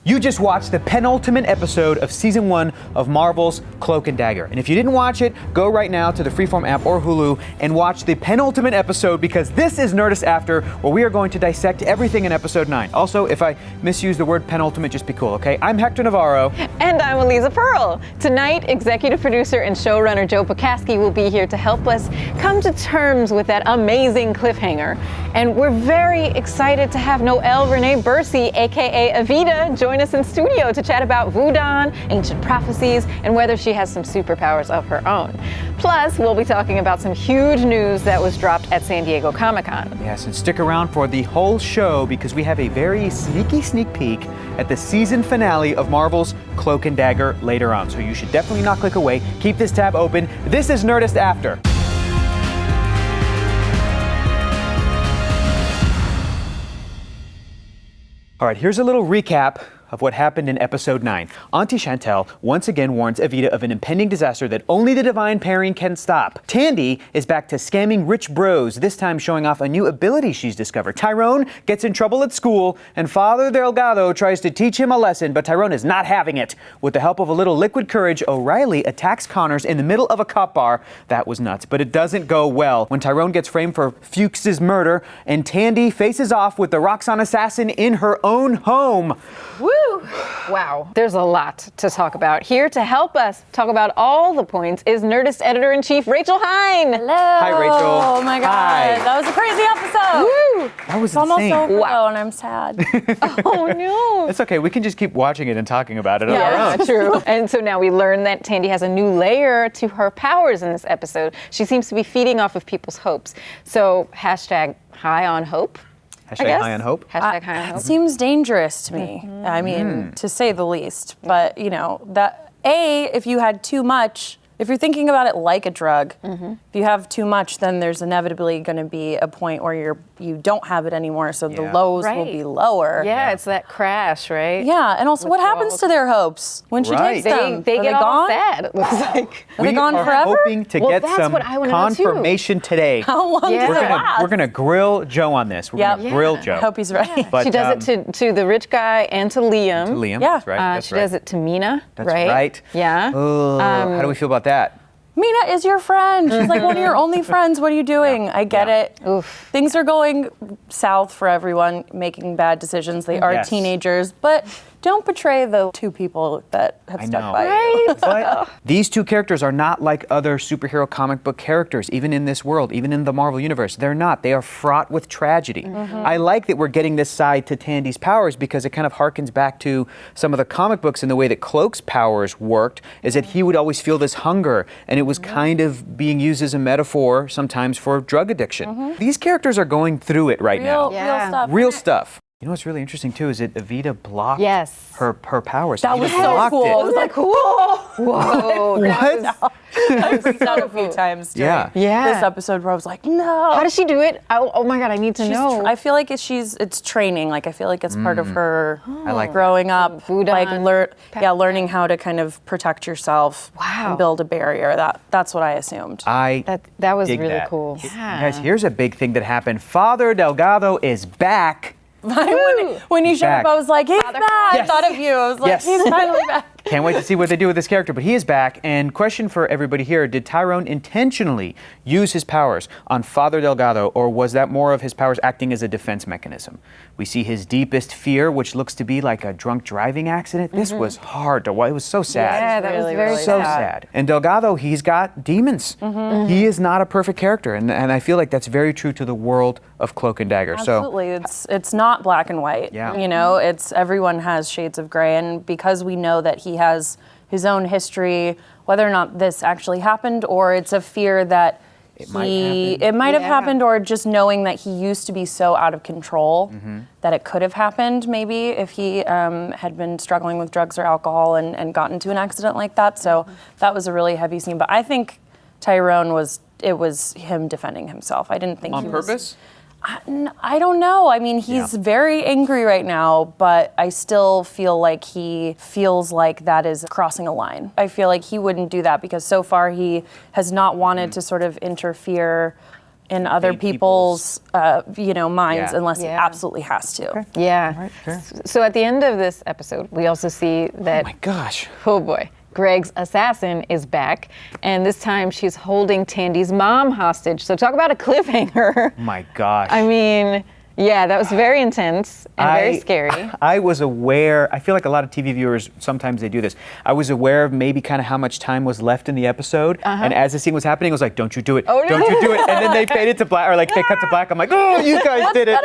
You just watched the penultimate episode of Season 1 of Marvel's Cloak and Dagger. And if you didn't watch it, go right now to the Freeform app or Hulu and watch the penultimate episode, because this is Nerdist After, where we are going to dissect everything in Episode 9. Also, if I misuse the word penultimate, just be cool, okay? I'm Hector Navarro. And I'm Eliza Pearl. Tonight, executive producer and showrunner Joe Pokaski will be here to help us come to terms with that amazing cliffhanger. And we're very excited to have Noëlle Renée Bercy, aka Evita, join us in studio to chat about Voodoo, ancient prophecies, and whether she has some superpowers of her own. Plus, we'll be talking about some huge news that was dropped at San Diego Comic-Con. Yes, and stick around for the whole show, because we have a very sneaky sneak peek at the season finale of Marvel's Cloak and Dagger later on. So you should definitely not click away. Keep this tab open. This is Nerdist After. All right, here's a little recap of what happened in Episode 9. Auntie Chantel once again warns Evita of an impending disaster that only the divine pairing can stop. Tandy is back to scamming rich bros, this time showing off a new ability she's discovered. Tyrone gets in trouble at school, and Father Delgado tries to teach him a lesson, but Tyrone is not having it. With the help of a little liquid courage, O'Reilly attacks Connors in the middle of a cop bar. That was nuts, but it doesn't go well when Tyrone gets framed for Fuchs's murder, and Tandy faces off with the Roxxon assassin in her own home. Woo! Wow, there's a lot to talk about. Here to help us talk about all the points is Nerdist editor-in-chief Rachel Hine. Hello. Hi, Rachel. Oh my God, Hi. that was a crazy episode. Woo! That was It's almost insane. over Wow. though, and I'm sad. Oh no! It's okay, we can just keep watching it and talking about it on our own. True. And so now we learn that Tandy has a new layer to her powers in this episode. She seems to be feeding off of people's hopes. So hashtag high on hope. Hashtag high on hope. Hashtag high on It hope. seems dangerous to me. I mean, to say the least. But you know, that if you had too much, if you're thinking about it like a drug, if you have too much, then there's inevitably going to be a point where you don't have it anymore. So the Yeah. lows will Right. be lower. Yeah, it's that crash, right? Yeah, and also what happens to their hopes when she Right. takes They them? get Are they all gone? sad, it looks like. Are they gone We are forever? hoping to Well, get that's some what I wanna know, too. confirmation today. How long Yeah. does it last? We're gonna grill Joe on this. We're Yep. gonna grill I Joe. hope he's right. But, She does it to the rich guy and to Liam. to Liam. Yeah. That's right. That's She right. does it to Mina, That's right? right. Yeah. Oh, how do we feel about that? Mina is your friend. She's like one of your only friends. What are you doing? I get Yeah. it. Oof. Things are going south for everyone, making bad decisions. They are Yes. teenagers, but don't betray the two people that have I stuck know. by you. Right? But these two characters are not like other superhero comic book characters, even in this world, even in the Marvel Universe. They're not. They are fraught with tragedy. I like that we're getting this side to Tandy's powers, because it kind of harkens back to some of the comic books and the way that Cloak's powers worked, is that he would always feel this hunger, and it was kind of being used as a metaphor sometimes for drug addiction. These characters are going through it right now. Yeah. Real stuff. Real stuff. You know what's really interesting too is that Evita blocked Yes. her powers. That Evita was so blocked cool. it. It was like, whoa. Whoa. What? I freaked out a few times during Yeah. Yeah. this episode where I was like, no. How does she do it? Oh my God, I need to know. I feel like it's training. Like I feel like it's part of her I like that. growing up, Voodoo like and learning how to kind of protect yourself Wow. and build a barrier. That's what I assumed. That was dig really that. cool. Guys, here's a big thing that happened. Father Delgado is back. when he showed back. up, I was like, he's back. I Yes. thought of you. I was like, Yes. he's finally back. Can't wait to see what they do with this character, but he is back. And question for everybody here, did Tyrone intentionally use his powers on Father Delgado, or was that more of his powers acting as a defense mechanism? We see his deepest fear, which looks to be like a drunk driving accident. This was hard to watch. It was so sad. Yeah, that was Really, very really So sad. sad. And Delgado, he's got demons. He is not a perfect character, and I feel like that's very true to the world of Cloak and Dagger. Absolutely. It's not black and white. Yeah. You know, everyone has shades of gray, and because we know that he has his own history, whether or not this actually happened or it's a fear that it might have happened, or just knowing that he used to be so out of control that it could have happened maybe if he had been struggling with drugs or alcohol and gotten into an accident like that. So that was a really heavy scene. But I think Tyrone was him defending himself. I didn't think On he purpose? I don't know. I mean, he's very angry right now, but I still feel like he feels like that is crossing a line. I feel like he wouldn't do that because so far he has not wanted to sort of interfere in other invade people's minds Yeah. unless he Yeah. absolutely has to. Yeah. Right, fair. So at the end of this episode, we also see that, Oh my gosh. oh boy, Greg's assassin is back, and this time she's holding Tandy's mom hostage. So talk about a cliffhanger. Oh my gosh. I mean, yeah, that was very intense and very scary. I was aware, I feel like a lot of TV viewers, sometimes they do this. I was aware of maybe kind of how much time was left in the episode. And as the scene was happening, I was like, don't you do it. Oh, no. Don't you do it. And then they faded to black, or like they cut to black. I'm like, oh, you guys did it.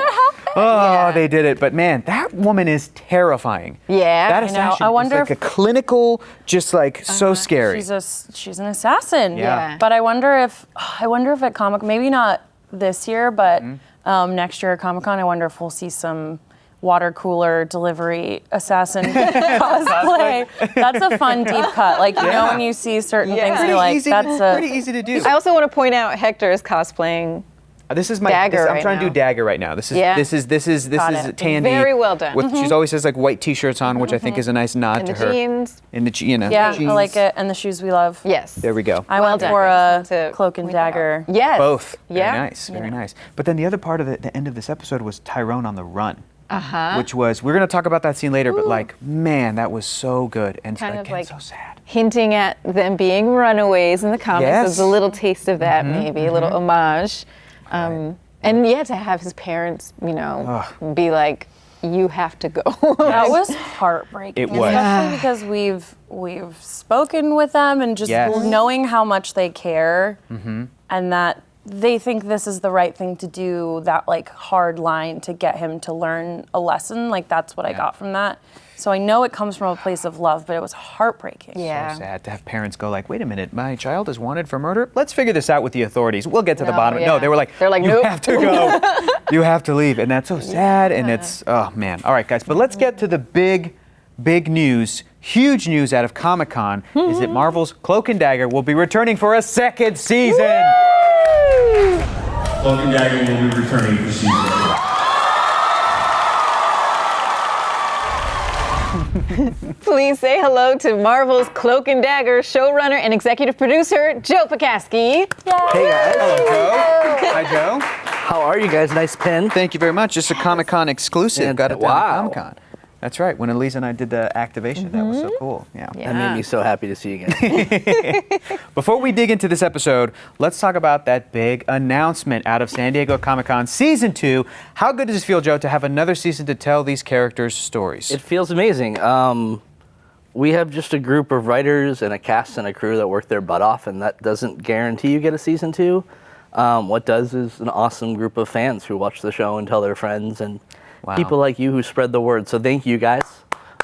Oh, they did it. But man, that woman is terrifying. Yeah, That I know. assassin I wonder is like if- a clinical, just like so scary. She's an assassin. Yeah. But I wonder if at Comic, maybe not this year, but next year at Comic-Con, I wonder if we'll see some water cooler delivery assassin cosplay. That's a fun deep cut. Like, you know, when you see certain things, Pretty you're like, easy, that's pretty easy to do. I also want to point out Hector is cosplaying. This is my Dagger I'm right trying to now. do Dagger right now. This is Yeah. this is it. Tandy. Very well done. With, She's always has like white t-shirts on, which I think is a nice nod And to the her. jeans. In the jeans. yeah, I like it. And the shoes we love. Yes. There we go. I Well went done. for I a just want to Cloak and point that out. Dagger. Yes. Both. Yeah. Very nice. Very nice. But then the other part of the end of this episode was Tyrone on the run. Uh-huh. Which was, we're going to talk about that scene later, but like, man, that was so good. And Kind of again, like- so sad. Hinting at them being runaways in the comics. Yes. There's a little taste of that, maybe, a little homage. And yeah, to have his parents, be like, you have to go. That was heartbreaking. It was. Especially because we've spoken with them and just Yes. knowing how much they care and that they think this is the right thing to do, that like hard line to get him to learn a lesson. Like that's what I got from that. So I know it comes from a place of love, but it was heartbreaking. Yeah. So sad to have parents go like, wait a minute, my child is wanted for murder? Let's figure this out with the authorities. We'll get to the No, bottom. yeah. No, they were like, They're like, you nope. have to go. You have to leave. And that's so sad. And it's, oh man. All right, guys, but let's get to the big news. Huge news out of Comic-Con is that Marvel's Cloak and Dagger will be returning for a second season. Cloak and Dagger will be returning for season 2. Please say hello to Marvel's Cloak and Dagger showrunner and executive producer, Joe Pokaski. Hey guys, Joe. Hi, Joe. how are you guys? Nice pen. Thank you very much. It's a Comic-Con exclusive. And- Got it down wow. at Comic-Con. That's right. When Elise and I did the activation, that was so cool. Yeah. That made me so happy to see you again. Before we dig into this episode, let's talk about that big announcement out of San Diego Comic-Con Season 2. How good does it feel, Joe, to have another season to tell these characters' stories? It feels amazing. We have just a group of writers and a cast and a crew that work their butt off, and that doesn't guarantee you get a season 2. What does is an awesome group of fans who watch the show and tell their friends, and people like you who spread the word. So thank you guys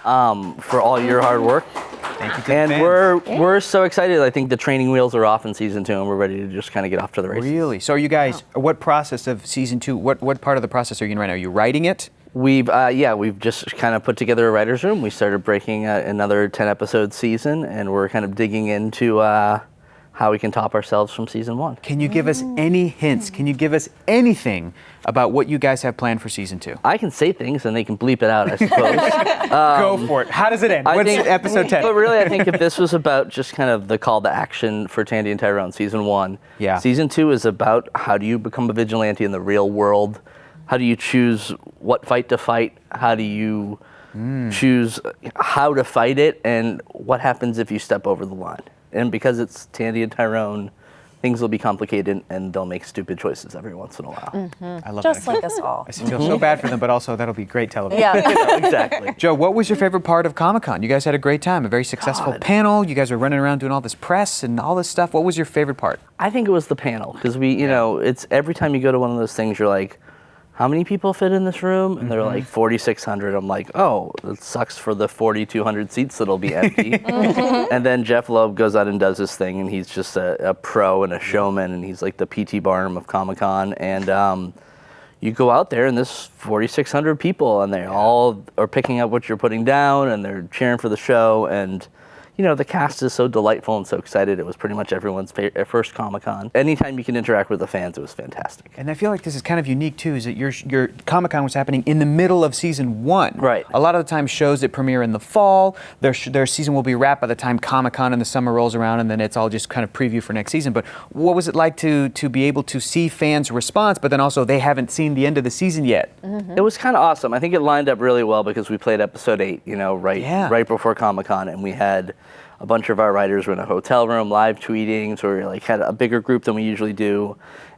for all your hard work. Thank you to the And fans. we're so excited. I think the training wheels are off in season 2, and we're ready to just kind of get off to the races. Really? So are you guys, what process of Season 2, what part of the process are you in right now? Are you writing it? We've just kind of put together a writer's room. We started breaking another 10-episode season, and we're kind of digging into how we can top ourselves from season 1. Can you give us any hints? Can you give us anything about what you guys have planned for Season 2? I can say things, and they can bleep it out, I suppose. Go for it. How does it end? What's episode 10? But really, I think if this was about just kind of the call to action for Tandy and Tyrone, season 1. Yeah. Season 2 is about how do you become a vigilante in the real world? How do you choose what fight to fight? How do you choose how to fight it? And what happens if you step over the line? And because it's Tandy and Tyrone, things will be complicated and they'll make stupid choices every once in a while. I love Just that. like us all. I feel so bad for them, but also that'll be great television. Yeah. Exactly. Joe, what was your favorite part of Comic-Con? You guys had a great time, a very successful panel. You guys were running around doing all this press and all this stuff. What was your favorite part? I think it was the panel because it's every time you go to one of those things, you're like, how many people fit in this room? And they're like 4,600. I'm like, oh, it sucks for the 4,200 seats that'll be empty. And then Jeff Loeb goes out and does his thing, and he's just a pro and a showman, and he's like the P.T. Barnum of Comic-Con. And you go out there, and there's 4,600 people, and they all are picking up what you're putting down, and they're cheering for the show. And the cast is so delightful and so excited. It was pretty much everyone's first Comic-Con. Anytime you can interact with the fans, it was fantastic. And I feel like this is kind of unique too, is that your Comic-Con was happening in the middle of season 1. Right. A lot of the time shows that premiere in the fall, their season will be wrapped by the time Comic-Con in the summer rolls around, and then it's all just kind of preview for next season. But what was it like to be able to see fans' response, but then also they haven't seen the end of the season yet? It was kind of awesome. I think it lined up really well because we played episode 8, right before Comic-Con, and we had a bunch of our writers were in a hotel room live tweeting, so we had a bigger group than we usually do,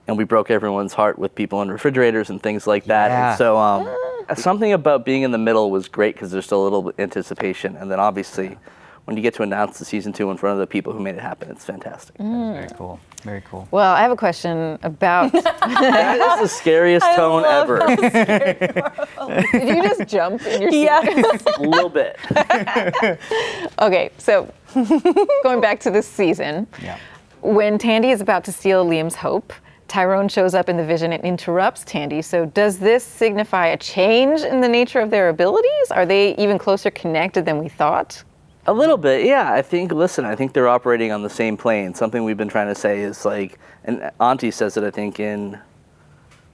and we broke everyone's heart with people in refrigerators and things like that. Yeah. And so something about being in the middle was great because there's still a little anticipation, and then obviously when you get to announce the season 2 in front of the people who made it happen, it's fantastic. Very cool. Very cool. Well, I have a question about. That is the scariest tone ever. Did you just jump in your seat? Yes. A little bit. Okay, so going back to this season, when Tandy is about to steal Liam's hope, Tyrone shows up in the vision and interrupts Tandy. So does this signify a change in the nature of their abilities? Are they even closer connected than we thought? A little bit, yeah. I think they're operating on the same plane. Something we've been trying to say is and Auntie says it, I think, in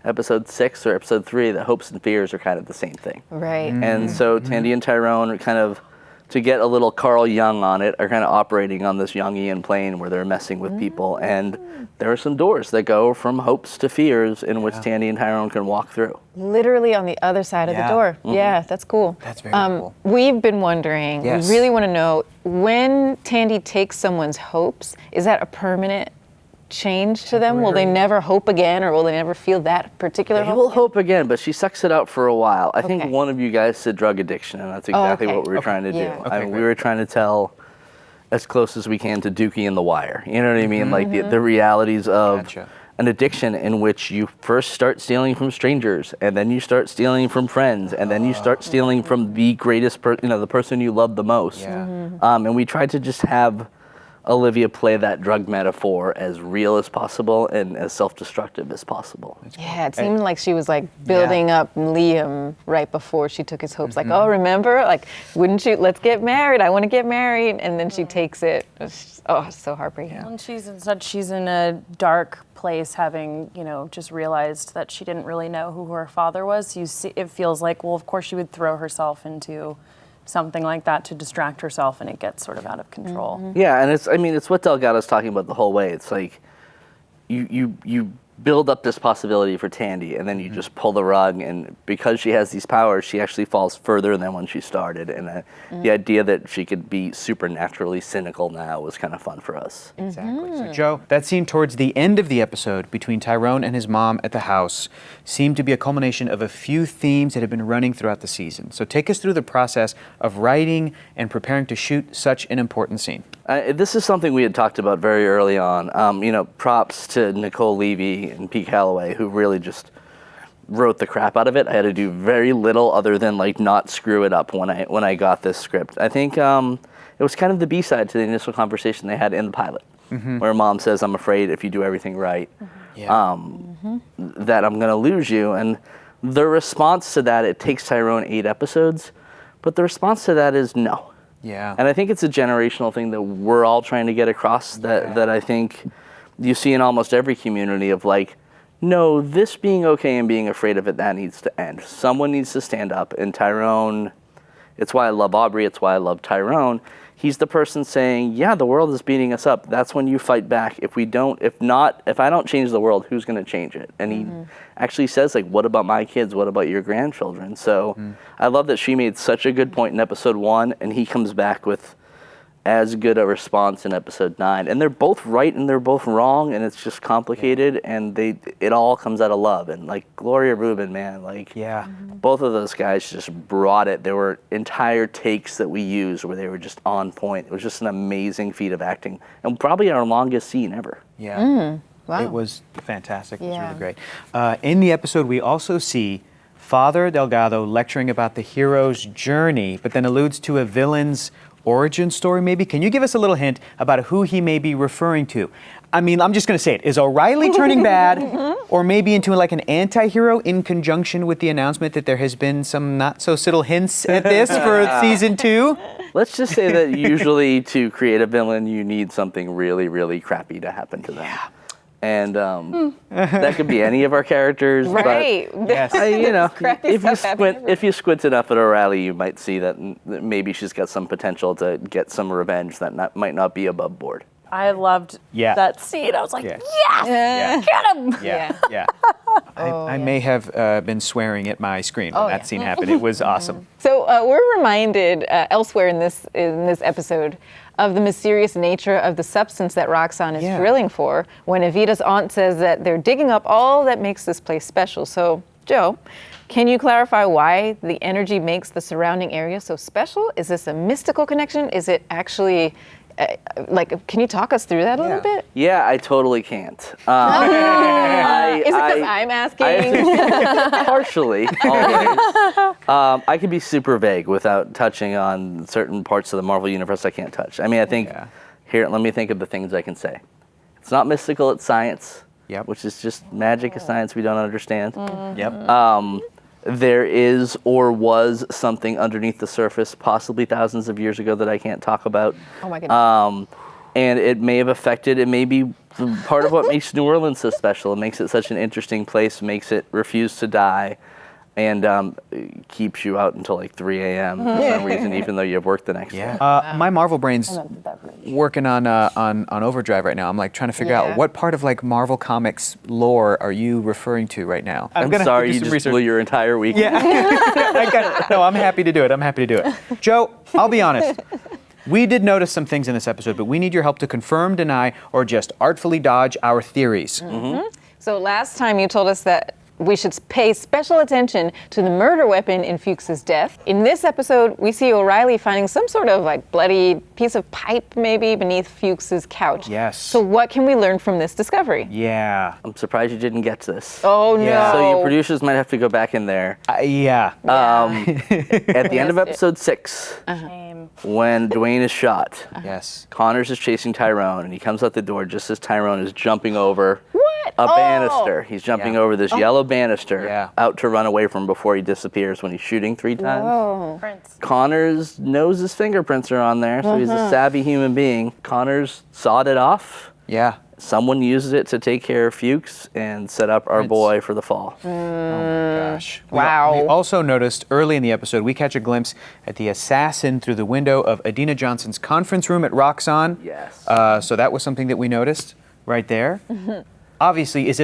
episode 6 or episode 3, that hopes and fears are kind of the same thing. Right. And so Tandy and Tyrone are kind of, to get a little Carl Jung on it, are kind of operating on this Jungian plane where they're messing with people. And there are some doors that go from hopes to fears in which Tandy and Tyrone can walk through. Literally on the other side of the door. Yeah, that's cool. That's very cool. We've been wondering, Yes. we really want to know, when Tandy takes someone's hopes, is that a permanent change to them? Will they never hope again, or will they never feel that particular They hope? will hope again, but she sucks it out for a while. I think Okay. one of you guys said drug addiction, and that's exactly okay. what we were trying to do. Yeah. Okay, We great. were trying to tell as close as we can to Dookie and The Wire. You know what I mean? Like the realities of Gotcha. an addiction in which you first start stealing from strangers, and then you start stealing from friends, and then you start stealing from the greatest, the person you love the most. Yeah. And we tried to just have Olivia play that drug metaphor as real as possible and as self-destructive as possible. Yeah, it seemed like she was like building up Liam right before she took his hopes. Like, oh, remember? Like, wouldn't you? Let's get married. I want to get married. And then she takes it. It's so heartbreaking. And she's in a dark place, having just realized that she didn't really know who her father was. It feels like, well, of course she would throw herself into something like that to distract herself, and it gets sort of out of control. Yeah, and it's what Delgado's talking about the whole way. It's like you build up this possibility for Tandy, and then you just pull the rug, and because she has these powers, she actually falls further than when she started, and the idea that she could be supernaturally cynical now was kind of fun for us. Exactly. So, Joe, that scene towards the end of the episode between Tyrone and his mom at the house seemed to be a culmination of a few themes that had been running throughout the season. So take us through the process of writing and preparing to shoot such an important scene. This is something we had talked about very early on. Props to Nicole Levy and Pete Calloway, who really just wrote the crap out of it. I had to do very little other than not screw it up when I got this script. I think it was kind of the B-side to the initial conversation they had in the pilot, where Mom says, "I'm afraid if you do everything right, that I'm going to lose you." And the response to that, it takes Tyrone 8 episodes, but the response to that is no. Yeah. And I think it's a generational thing that we're all trying to get across, that I think you see in almost every community of no, this being okay and being afraid of it, that needs to end. Someone needs to stand up. And Tyrone, it's why I love Aubrey, it's why I love Tyrone. He's the person saying, yeah, the world is beating us up. That's when you fight back. If I don't change the world, who's going to change it? And he actually says, what about my kids? What about your grandchildren? So I love that she made such a good point in episode 1, and he comes back with as good a response in episode 9. And they're both right and they're both wrong, and it's just complicated, and it all comes out of love. And Gloria Rubin, man, both of those guys just brought it. There were entire takes that we used where they were just on point. It was just an amazing feat of acting, and probably our longest scene ever. Yeah. Wow. It was fantastic. It was Yeah. really great. In the episode, we also see Father Delgado lecturing about the hero's journey, but then alludes to a villain's origin story, maybe. Can you give us a little hint about who he may be referring to? I mean, I'm just going to say it. Is O'Reilly turning bad, or maybe into an anti-hero in conjunction with the announcement that there has been some not-so-subtle hints at this for season 2? Let's just say that usually to create a villain, you need something really, really crappy to happen to them. Yeah. And that could be any of our characters. Right. But, Yes. if you squint enough at O'Reilly, you might see that maybe she's got some potential to get some revenge that might not be above board. I loved that scene. I was like, yes, get him. Yeah. I may have been swearing at my screen when that scene happened. It was awesome. So we're reminded elsewhere in this episode of the mysterious nature of the substance that Roxanne is drilling for when Evita's aunt says that they're digging up all that makes this place special. So, Joe, can you clarify why the energy makes the surrounding area so special? Is this a mystical connection? Is it actually... can you talk us through that a little bit? Yeah, I totally can't. Is it because I'm asking? Partially, always. I can be super vague without touching on certain parts of the Marvel Universe I can't touch. I mean, I think, here, let me think of the things I can say. It's not mystical, it's science, which is just magic is science we don't understand. There is or was something underneath the surface, possibly thousands of years ago that I can't talk about. Oh my goodness. And it may have affected, it may be part of what makes New Orleans so special. It makes it such an interesting place, makes it refuse to die, and keeps you out until like 3 a.m. for some reason, even though you have work the next day. My Marvel brain's working on overdrive right now. I'm like trying to figure out what part of like Marvel Comics lore are you referring to right now? I'm sorry, you just blew your entire week. Yeah. No, I'm happy to do it. Joe, I'll be honest. We did notice some things in this episode, but we need your help to confirm, deny, or just artfully dodge our theories. So last time you told us that we should pay special attention to the murder weapon in Fuchs's death. In this episode, we see O'Reilly finding some sort of like bloody piece of pipe maybe beneath Fuchs's couch. Yes. So what can we learn from this discovery? Yeah. I'm surprised you didn't get to this. Oh no. Yeah. So your producers might have to go back in there. At the end of episode 6, when Dwayne is shot, Connors is chasing Tyrone, and he comes out the door just as Tyrone is jumping over a banister. He's jumping over this yellow banister out to run away from before he disappears when he's shooting 3 times. Whoa. Connors knows his fingerprints are on there, so he's a savvy human being. Connors sawed it off. Yeah. Someone used it to take care of Fuchs and set up our boy for the fall. Oh my gosh. Wow. We also noticed early in the episode, we catch a glimpse at the assassin through the window of Adina Johnson's conference room at Roxanne. Yes. So that was something that we noticed right there. Obviously, it's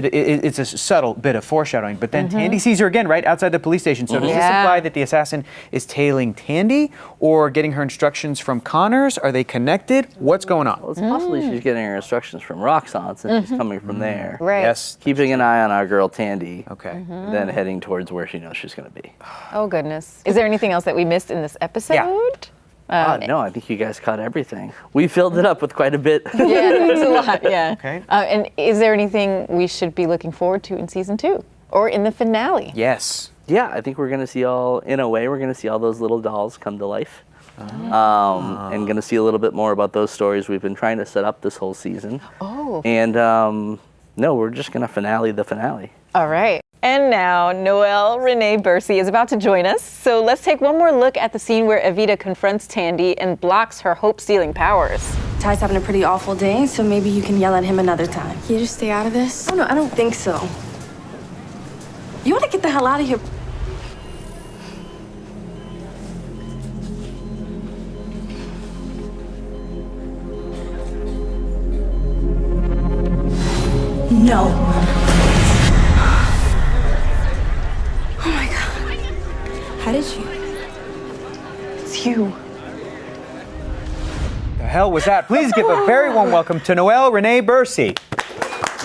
a subtle bit of foreshadowing, but then Tandy sees her again right outside the police station. So does this imply that the assassin is tailing Tandy or getting her instructions from Connors? Are they connected? What's going on? Well, it's possibly she's getting her instructions from Roxanne since she's coming from there. Right. Yes. Keeping an eye on our girl Tandy. Okay. Then heading towards where she knows she's going to be. Oh goodness. Is there anything else that we missed in this episode? No, I think you guys caught everything. We filled it up with quite a bit. Yeah, there's a lot, Okay. And is there anything we should be looking forward to in season 2 or in the finale? Yes. Yeah, I think we're going to see all those little dolls come to life. And going to see a little bit more about those stories we've been trying to set up this whole season. Oh. And no, we're just going to finale the finale. All right. And now Noëlle Renée Bercy is about to join us. So let's take one more look at the scene where Evita confronts Tandy and blocks her hope-stealing powers. Ty's having a pretty awful day, so maybe you can yell at him another time. Can you just stay out of this? Oh, no, I don't think so. You want to get the hell out of here. No. Oh my God. How did you? It's you. The hell was that? Please give a very warm welcome to Noëlle Renée Bercy.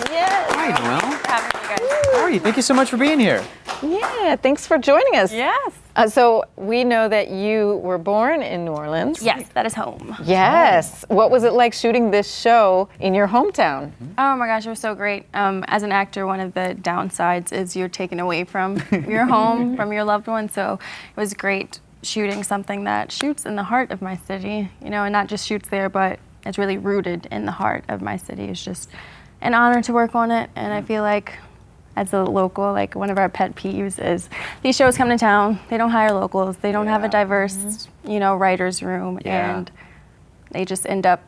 Yes. Hi, Noëlle. Having you guys. How are you? Thank you so much for being here. Yeah, thanks for joining us. Yes. So we know that you were born in New Orleans. Yes, that is home. Yes. What was it like shooting this show in your hometown? Oh my gosh, it was so great. As an actor, one of the downsides is you're taken away from your home, from your loved one. So it was great shooting something that shoots in the heart of my city, and not just shoots there, but it's really rooted in the heart of my city. It's just an honor to work on it, and I feel like as a local, like one of our pet peeves is these shows come to town, they don't hire locals, they don't have a diverse, writer's room, and they just end up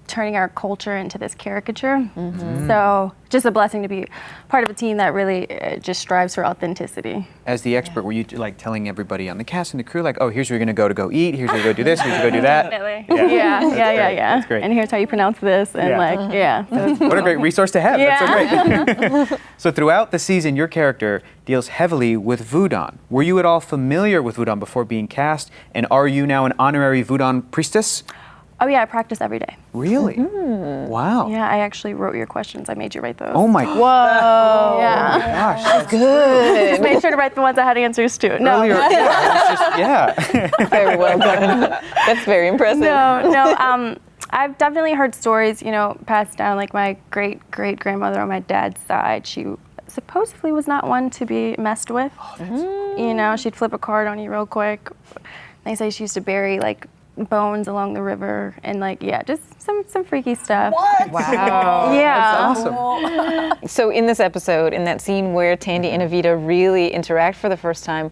turning our culture into this caricature. So just a blessing to be part of a team that really just strives for authenticity. As the expert, were you like telling everybody on the cast and the crew, like, oh, here's where you're gonna go eat, here's where you go do this, here's where you go do that? Definitely. Yeah. That's great. And here's how you pronounce this, and So What a great resource to have. That's so great. So throughout the season, your character deals heavily with Voodoo. Were you at all familiar with Voodoo before being cast? And are you now an honorary Voodoo priestess? Oh yeah, I practice every day. Really? Wow. Yeah, I actually wrote your questions. I made you write those. Oh my Whoa. Yeah. gosh. That's Good. Just made sure to write the ones I had answers to. No. Earlier, Very well done. That's very impressive. No. I've definitely heard stories, passed down. Like my great-great-grandmother on my dad's side, she supposedly was not one to be messed with. She'd flip a card on you real quick. They say she used to bury like bones along the river and just some freaky stuff. What? Wow. Yeah. That's awesome. So in this episode, in that scene where Tandy and Evita really interact for the first time,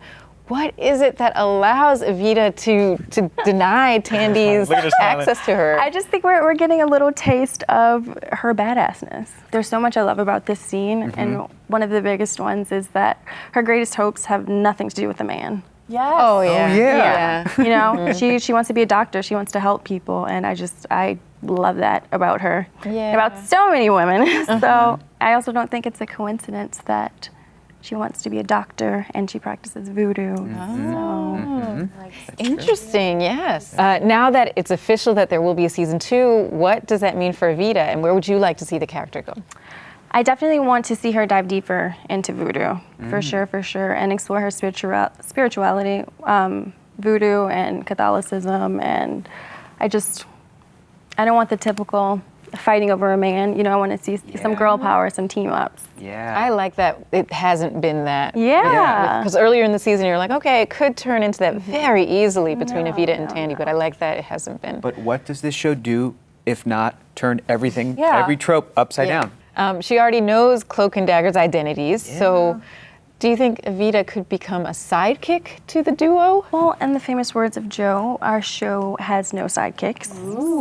what is it that allows Evita to deny Tandy's access to her? I just think we're getting a little taste of her badassness. There's so much I love about this scene, and one of the biggest ones is that her greatest hopes have nothing to do with the man. Yes. Oh yeah. She wants to be a doctor. She wants to help people, and I love that about her. Yeah. About so many women. So I also don't think it's a coincidence that she wants to be a doctor and she practices voodoo. Interesting, yes. Now that it's official that there will be a season 2, what does that mean for Evita, and where would you like to see the character go? I definitely want to see her dive deeper into voodoo, for sure, and explore her spirituality, voodoo and Catholicism, and I don't want the typical fighting over a man. I want to see some girl power, some team ups. Yeah. I like that it hasn't been that. Yeah. Because earlier in the season, you're like, okay, it could turn into that very easily between Evita and Tandy, but I like that it hasn't been. But what does this show do if not turn every trope upside down? She already knows Cloak and Dagger's identities, so do you think Evita could become a sidekick to the duo? Well, in the famous words of Joe, our show has no sidekicks.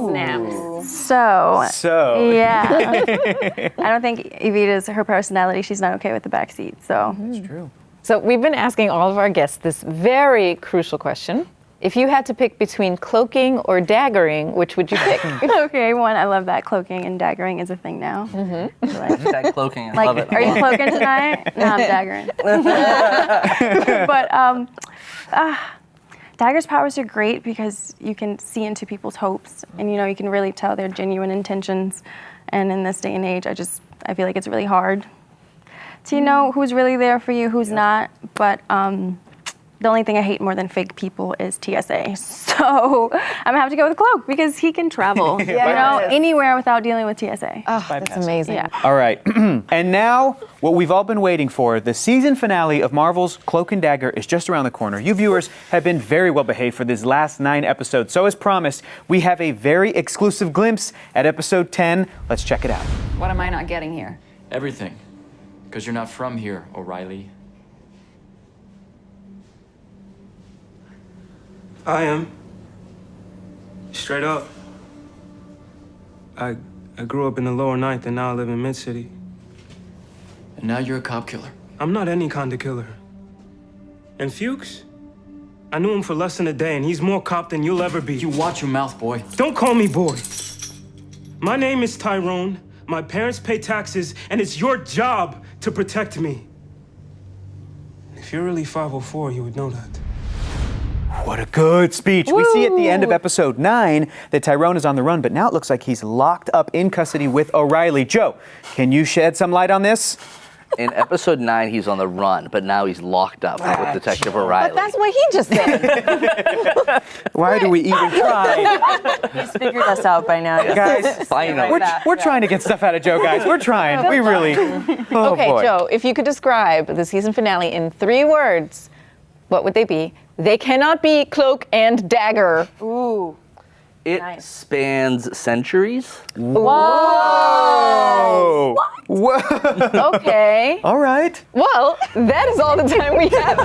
Snaps. So. Yeah. I don't think Evita's her personality. She's not okay with the backseat. So. That's true. So we've been asking all of our guests this very crucial question. If you had to pick between cloaking or daggering, which would you pick? Okay, one, I love that cloaking and daggering is a thing now. Hashtag cloaking, I love it. Are you cloaking tonight? No, I'm daggering. But Dagger's powers are great because you can see into people's hopes, and you can really tell their genuine intentions. And in this day and age, I feel like it's really hard to know who's really there for you, who's not. But the only thing I hate more than fake people is TSA. So I'm gonna have to go with Cloak because he can travel, anywhere without dealing with TSA. Oh, that's amazing. Yeah. All right. And now, what we've all been waiting for, the season finale of Marvel's Cloak and Dagger is just around the corner. You viewers have been very well behaved for these last 9 episodes. So as promised, we have a very exclusive glimpse at episode 10. Let's check it out. What am I not getting here? Everything. Because you're not from here, O'Reilly. I am. Straight up. I grew up in the lower ninth and now I live in Mid-City. And now you're a cop killer. I'm not any kind of killer. And Fuchs? I knew him for less than a day and he's more cop than you'll ever be. You watch your mouth, boy. Don't call me boy. My name is Tyrone, my parents pay taxes, and it's your job to protect me. If you're really 504, you would know that. What a good speech. We see at the end of episode 9 that Tyrone is on the run, but now it looks like he's locked up in custody with O'Reilly. Joe, can you shed some light on this? In episode 9, he's on the run, but now he's locked up with Detective O'Reilly. But that's what he just said. Why do we even try? He's figured us out by now. Guys, Finally. we're trying to get stuff out of Joe, guys. We're trying. We really. Oh, Okay, boy. Joe, if you could describe the season finale in 3 words, what would they be? They cannot be Cloak and Dagger. Ooh. It spans centuries. Whoa! Whoa! Okay. All right. Well, that is all the time we have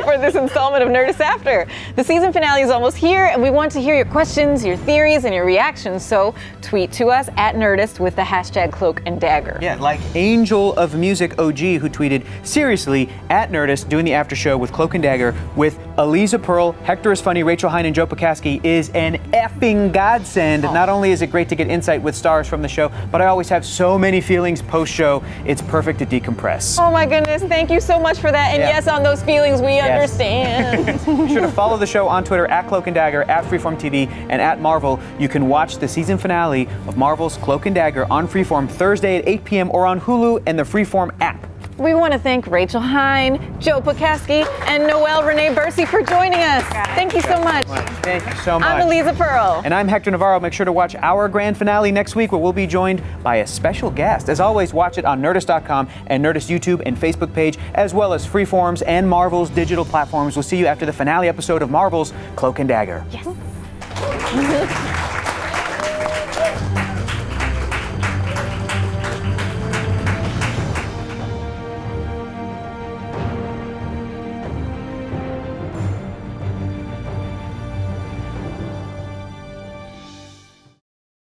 for this installment of Nerdist After. The season finale is almost here, and we want to hear your questions, your theories, and your reactions. So tweet to us at Nerdist with the hashtag Cloak and Dagger. Yeah, like Angel of Music OG, who tweeted, seriously, at Nerdist, doing the after show with Cloak and Dagger with Eliza Pearl, Hector is Funny, Rachel Hine, and Joe Pokaski is an effing godsend. Not only is it great to get insight with stars from the show, but I always have so many feelings post-show. It's perfect to decompress. Oh my goodness, thank you so much for that. And yes, on those feelings, we understand. Be sure to follow the show on Twitter at Cloak and Dagger, at Freeform TV, and at Marvel. You can watch the season finale of Marvel's Cloak and Dagger on Freeform Thursday at 8 p.m. or on Hulu and the Freeform app. We want to thank Rachel Hine, Joe Pokaski, and Noëlle Renée Bercy for joining us. Thank you so much. Thank you so much. I'm Eliza Pearl. And I'm Hector Navarro. Make sure to watch our grand finale next week, where we'll be joined by a special guest. As always, watch it on Nerdist.com and Nerdist YouTube and Facebook page, as well as Freeform's and Marvel's digital platforms. We'll see you after the finale episode of Marvel's Cloak and Dagger. Yes.